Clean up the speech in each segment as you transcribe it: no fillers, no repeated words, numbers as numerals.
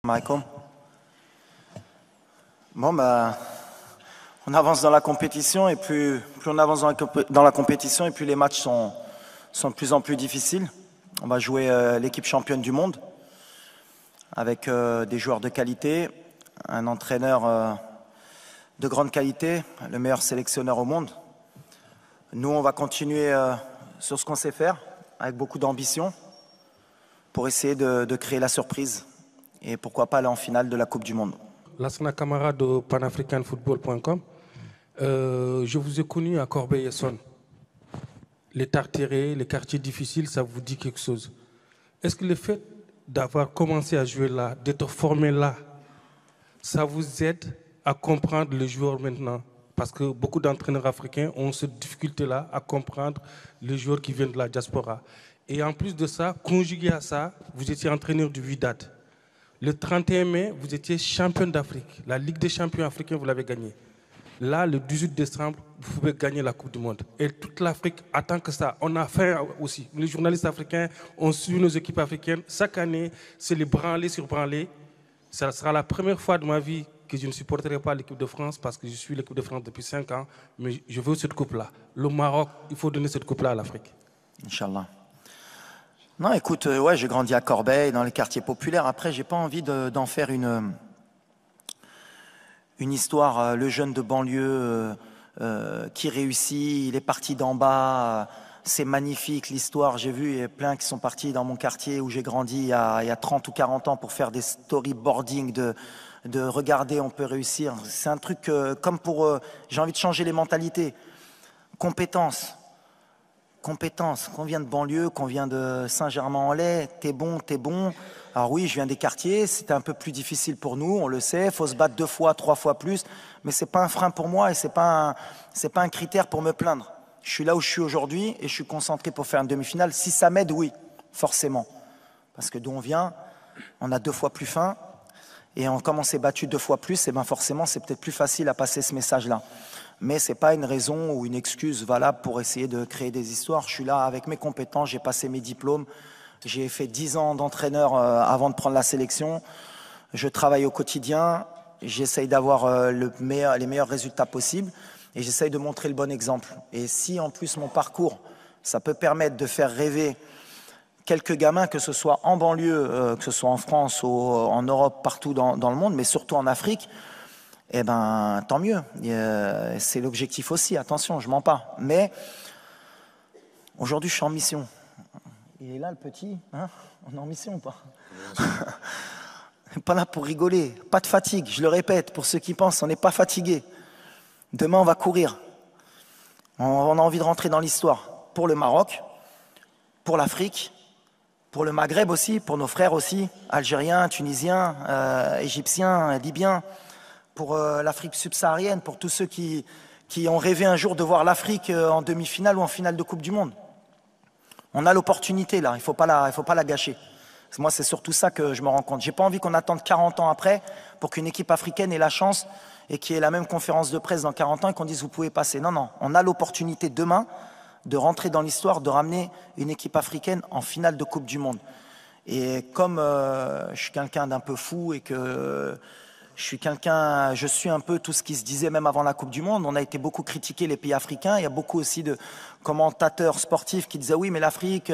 Michael. Bon, bah, on avance dans la compétition et plus on avance dans la compétition et plus les matchs sont de plus en plus difficiles. On va jouer l'équipe championne du monde avec des joueurs de qualité, un entraîneur de grande qualité, le meilleur sélectionneur au monde. Nous, on va continuer sur ce qu'on sait faire avec beaucoup d'ambition pour essayer de créer la surprise et pourquoi pas aller en finale de la Coupe du Monde. Lassana Camara de panafricanfootball.com. Je vous ai connu à Corbeil-Essonnes. Les Tartérés, les quartiers difficiles, ça vous dit quelque chose? Est-ce que le fait d'avoir commencé à jouer là, d'être formé là, ça vous aide à comprendre le joueur maintenant? Parce que beaucoup d'entraîneurs africains ont cette difficulté-là à comprendre les joueurs qui viennent de la diaspora. Et en plus de ça, conjugué à ça, vous étiez entraîneur du Wydad. Le 31 mai, vous étiez champion d'Afrique. La Ligue des champions africains, vous l'avez gagnée. Là, le 18 décembre, vous pouvez gagner la Coupe du Monde. Et toute l'Afrique attend que ça. On a faim aussi. Les journalistes africains ont suivi nos équipes africaines. Chaque année, c'est les branlés sur branlés. Ça sera la première fois de ma vie que je ne supporterai pas l'équipe de France parce que je suis l'équipe de France depuis 5 ans. Mais je veux cette coupe-là. Le Maroc, il faut donner cette coupe-là à l'Afrique. Inch'Allah. Non, écoute, ouais, j'ai grandi à Corbeil, dans les quartiers populaires. Après, j'ai pas envie d'en faire une histoire. Le jeune de banlieue qui réussit, il est parti d'en bas. C'est magnifique l'histoire. J'ai vu, il y a plein qui sont partis dans mon quartier où j'ai grandi il y a 30 ou 40 ans pour faire des storyboarding de regarder, on peut réussir. C'est un truc comme pour... j'ai envie de changer les mentalités. Compétences, qu'on vient de banlieue, qu'on vient de Saint-Germain-en-Laye, t'es bon. Alors oui, je viens des quartiers, c'était un peu plus difficile pour nous, on le sait, il faut se battre 2 fois, 3 fois plus, mais c'est pas un frein pour moi et c'est pas un critère pour me plaindre. Je suis là où je suis aujourd'hui et je suis concentré pour faire une demi-finale. Si ça m'aide, oui, forcément. Parce que d'où on vient, on a 2 fois plus faim et comme on s'est battu 2 fois plus, et ben forcément c'est peut-être plus facile à passer ce message-là. Mais ce n'est pas une raison ou une excuse valable pour essayer de créer des histoires. Je suis là avec mes compétences, j'ai passé mes diplômes, j'ai fait 10 ans d'entraîneur avant de prendre la sélection. Je travaille au quotidien, j'essaye d'avoir les meilleurs résultats possibles et j'essaye de montrer le bon exemple. Et si en plus mon parcours, ça peut permettre de faire rêver quelques gamins, que ce soit en banlieue, que ce soit en France ou en Europe, partout dans le monde, mais surtout en Afrique, eh ben, tant mieux. C'est l'objectif aussi, attention, je mens pas. Mais aujourd'hui, je suis en mission. Il est là, le petit, hein? On est en mission ou pas? Pas là pour rigoler, pas de fatigue, je le répète, pour ceux qui pensent, on n'est pas fatigué. Demain, on va courir. On a envie de rentrer dans l'histoire. Pour le Maroc, pour l'Afrique, pour le Maghreb aussi, pour nos frères aussi, Algériens, Tunisiens, Égyptiens, Libyens, pour l'Afrique subsaharienne, pour tous ceux qui ont rêvé un jour de voir l'Afrique en demi-finale ou en finale de Coupe du Monde. On a l'opportunité là, il ne faut pas la gâcher. Moi, c'est surtout ça que je me rends compte. Je n'ai pas envie qu'on attende 40 ans après pour qu'une équipe africaine ait la chance et qu'il y ait la même conférence de presse dans 40 ans et qu'on dise vous pouvez passer. Non, on a l'opportunité demain de rentrer dans l'histoire, de ramener une équipe africaine en finale de Coupe du Monde. Et comme je suis quelqu'un d'un peu fou et que... je suis un peu tout ce qui se disait même avant la Coupe du Monde. On a été beaucoup critiqué, les pays africains. Il y a beaucoup aussi de commentateurs sportifs qui disaient oui, mais l'Afrique,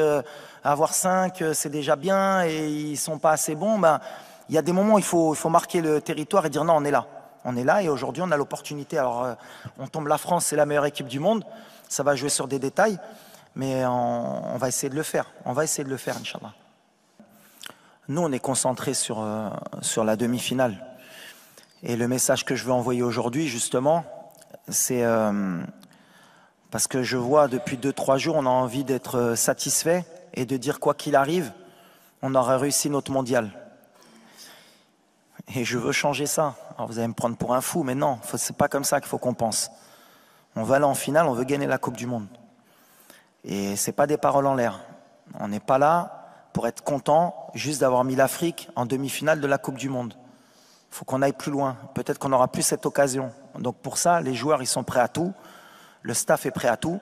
avoir 5, c'est déjà bien et ils sont pas assez bons. Ben, il y a des moments où il faut marquer le territoire et dire non, on est là. On est là et aujourd'hui, on a l'opportunité. Alors, on tombe la France, c'est la meilleure équipe du monde. Ça va jouer sur des détails, mais on va essayer de le faire. On va essayer de le faire, Inch'Allah. Nous, on est concentrés sur la demi-finale. Et le message que je veux envoyer aujourd'hui, justement, c'est parce que je vois depuis 2-3 jours, on a envie d'être satisfait et de dire quoi qu'il arrive, on aura réussi notre mondial. Et je veux changer ça. Alors vous allez me prendre pour un fou, mais non, c'est pas comme ça qu'il faut qu'on pense. On va aller en finale, on veut gagner la Coupe du Monde. Et c'est pas des paroles en l'air. On n'est pas là pour être content juste d'avoir mis l'Afrique en demi-finale de la Coupe du Monde. Il faut qu'on aille plus loin. Peut-être qu'on n'aura plus cette occasion. Donc pour ça, les joueurs, ils sont prêts à tout. Le staff est prêt à tout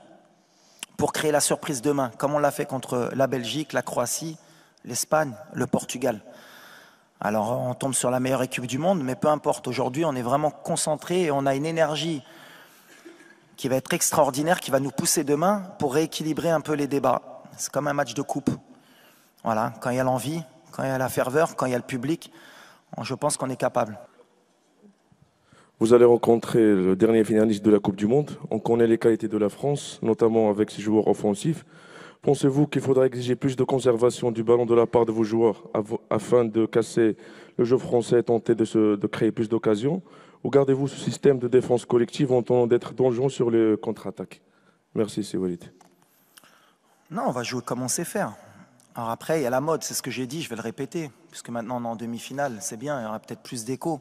pour créer la surprise demain, comme on l'a fait contre la Belgique, la Croatie, l'Espagne, le Portugal. Alors on tombe sur la meilleure équipe du monde, mais peu importe. Aujourd'hui, on est vraiment concentré et on a une énergie qui va être extraordinaire, qui va nous pousser demain pour rééquilibrer un peu les débats. C'est comme un match de coupe. Voilà, quand il y a l'envie, quand il y a la ferveur, quand il y a le public, je pense qu'on est capable. Vous allez rencontrer le dernier finaliste de la Coupe du Monde. On connaît les qualités de la France, notamment avec ses joueurs offensifs. Pensez-vous qu'il faudra exiger plus de conservation du ballon de la part de vos joueurs afin de casser le jeu français et tenter de créer plus d'occasions? Ou gardez-vous ce système de défense collective en tentant d'être dangereux sur les contre-attaques? Merci, c'est Walid. Non, on va jouer comme on sait faire. Alors après, il y a la mode, c'est ce que j'ai dit, je vais le répéter, puisque maintenant on est en demi-finale, c'est bien, il y aura peut-être plus d'écho.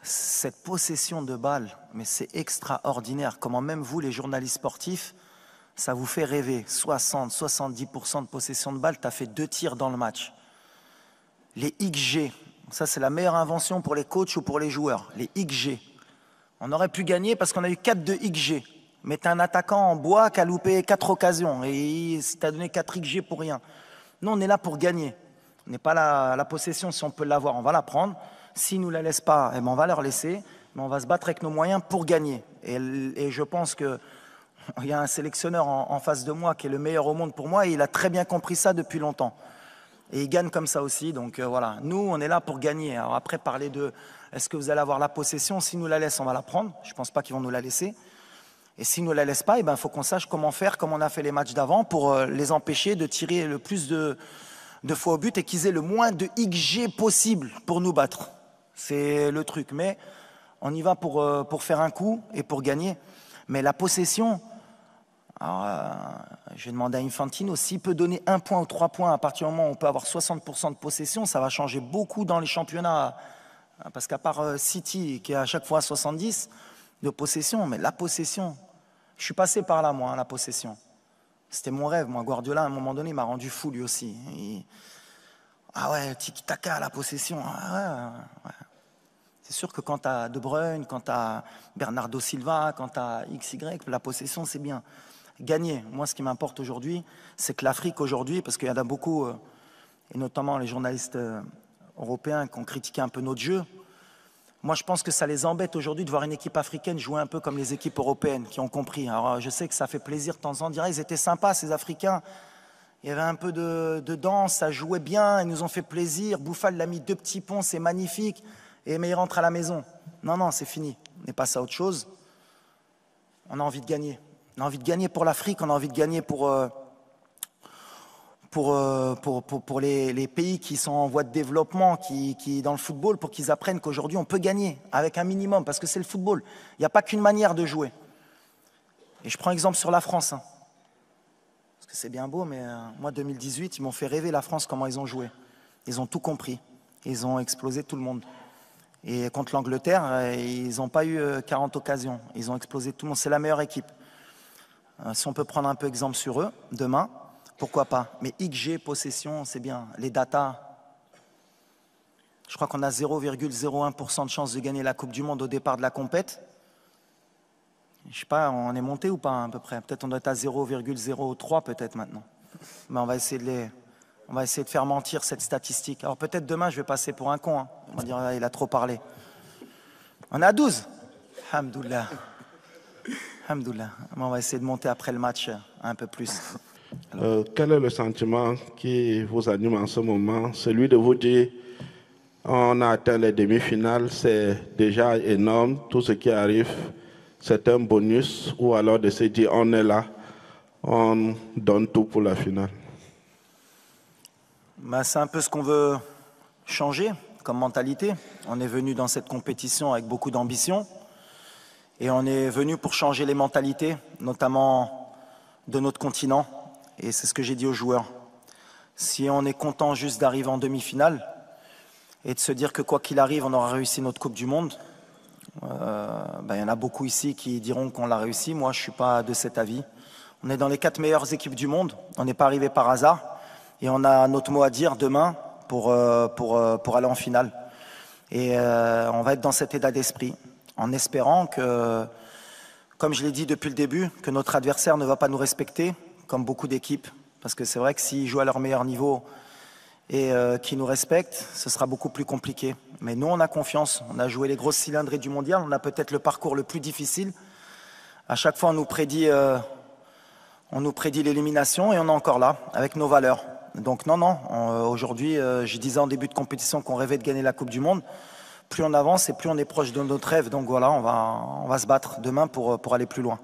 Cette possession de balle, mais c'est extraordinaire. Comment même vous, les journalistes sportifs, ça vous fait rêver. 60-70% de possession de balle, tu as fait 2 tirs dans le match. Les XG, ça c'est la meilleure invention pour les coachs ou pour les joueurs. Les XG. On aurait pu gagner parce qu'on a eu 4 de XG. Mais tu as un attaquant en bois qui a loupé 4 occasions. Et tu as donné 4 XG pour rien. Nous, on est là pour gagner. On n'est pas la possession, si on peut l'avoir, on va la prendre. S'ils ne nous la laissent pas, eh ben on va leur laisser. Mais on va se battre avec nos moyens pour gagner. Et je pense qu'il y a un sélectionneur en face de moi qui est le meilleur au monde pour moi. Et il a très bien compris ça depuis longtemps. Et il gagne comme ça aussi. Donc voilà, nous, on est là pour gagner. Alors après, parler de est-ce que vous allez avoir la possession? S'ils nous la laissent, on va la prendre. Je ne pense pas qu'ils vont nous la laisser. Et s'ils ne nous la laissent pas, il faut qu'on sache comment faire, comme on a fait les matchs d'avant, pour les empêcher de tirer le plus de fois au but et qu'ils aient le moins de XG possible pour nous battre. C'est le truc. Mais on y va pour faire un coup et pour gagner. Mais la possession, alors, je vais demander à Infantino, s'il peut donner 1 point ou 3 points à partir du moment où on peut avoir 60% de possession, ça va changer beaucoup dans les championnats. Parce qu'à part City, qui est à chaque fois à 70 de possession, mais la possession, je suis passé par là, moi, la possession. C'était mon rêve, moi. Guardiola, à un moment donné, il m'a rendu fou, lui aussi. Ah ouais, tiki-taka, la possession. Ah ouais. C'est sûr que quand tu as De Bruyne, quand tu as Bernardo Silva, quand tu as XY, la possession, c'est bien. Gagner. Moi, ce qui m'importe aujourd'hui, c'est que l'Afrique, aujourd'hui, parce qu'il y en a beaucoup, et notamment les journalistes européens qui ont critiqué un peu notre jeu, moi, je pense que ça les embête aujourd'hui de voir une équipe africaine jouer un peu comme les équipes européennes qui ont compris. Alors, je sais que ça fait plaisir de temps en temps. Ils étaient sympas, ces Africains. Il y avait un peu de danse, ça jouait bien, ils nous ont fait plaisir. Bouffal l'a mis 2 petits ponts, c'est magnifique. Mais il rentre à la maison. Non, c'est fini. On est passé à autre chose. On a envie de gagner. On a envie de gagner pour l'Afrique, on a envie de gagner pour les pays qui sont en voie de développement, qui dans le football, pour qu'ils apprennent qu'aujourd'hui on peut gagner avec un minimum, parce que c'est le football. Il n'y a pas qu'une manière de jouer. Et je prends exemple sur la France. Parce que c'est bien beau, mais moi 2018, ils m'ont fait rêver la France, comment ils ont joué. Ils ont tout compris. Ils ont explosé tout le monde. Et contre l'Angleterre, ils n'ont pas eu 40 occasions. Ils ont explosé tout le monde. C'est la meilleure équipe. Si on peut prendre un peu exemple sur eux, demain, pourquoi pas. Mais XG, possession, c'est bien. Les datas, je crois qu'on a 0,01% de chance de gagner la Coupe du Monde au départ de la compète. Je ne sais pas, on est monté ou pas à peu près. Peut-être on doit être à 0,03 peut-être maintenant. Mais on va essayer de faire mentir cette statistique. Alors peut-être demain, je vais passer pour un con. On va dire, ah, il a trop parlé. On est à 12. Alhamdoulilah. Alhamdoulilah. On va essayer de monter après le match un peu plus. Quel est le sentiment qui vous anime en ce moment? Celui de vous dire, on a atteint les demi-finales, c'est déjà énorme. Tout ce qui arrive, c'est un bonus. Ou alors de se dire, on est là, on donne tout pour la finale. C'est un peu ce qu'on veut changer comme mentalité. On est venu dans cette compétition avec beaucoup d'ambition et on est venu pour changer les mentalités, notamment de notre continent. Et c'est ce que j'ai dit aux joueurs. Si on est content juste d'arriver en demi-finale et de se dire que quoi qu'il arrive, on aura réussi notre Coupe du Monde, y en a beaucoup ici qui diront qu'on l'a réussi. Moi, je ne suis pas de cet avis. On est dans les 4 meilleures équipes du monde. On n'est pas arrivé par hasard. Et on a notre mot à dire demain pour aller en finale. Et on va être dans cet état d'esprit, en espérant que, comme je l'ai dit depuis le début, que notre adversaire ne va pas nous respecter, comme beaucoup d'équipes. Parce que c'est vrai que s'ils jouent à leur meilleur niveau et qui nous respectent, ce sera beaucoup plus compliqué. Mais nous, on a confiance. On a joué les grosses cylindrées du mondial. On a peut-être le parcours le plus difficile. À chaque fois, on nous prédit l'élimination et on est encore là, avec nos valeurs. Donc non, aujourd'hui, je disais en début de compétition qu'on rêvait de gagner la Coupe du Monde. Plus on avance et plus on est proche de notre rêve. Donc voilà, on va se battre demain pour aller plus loin.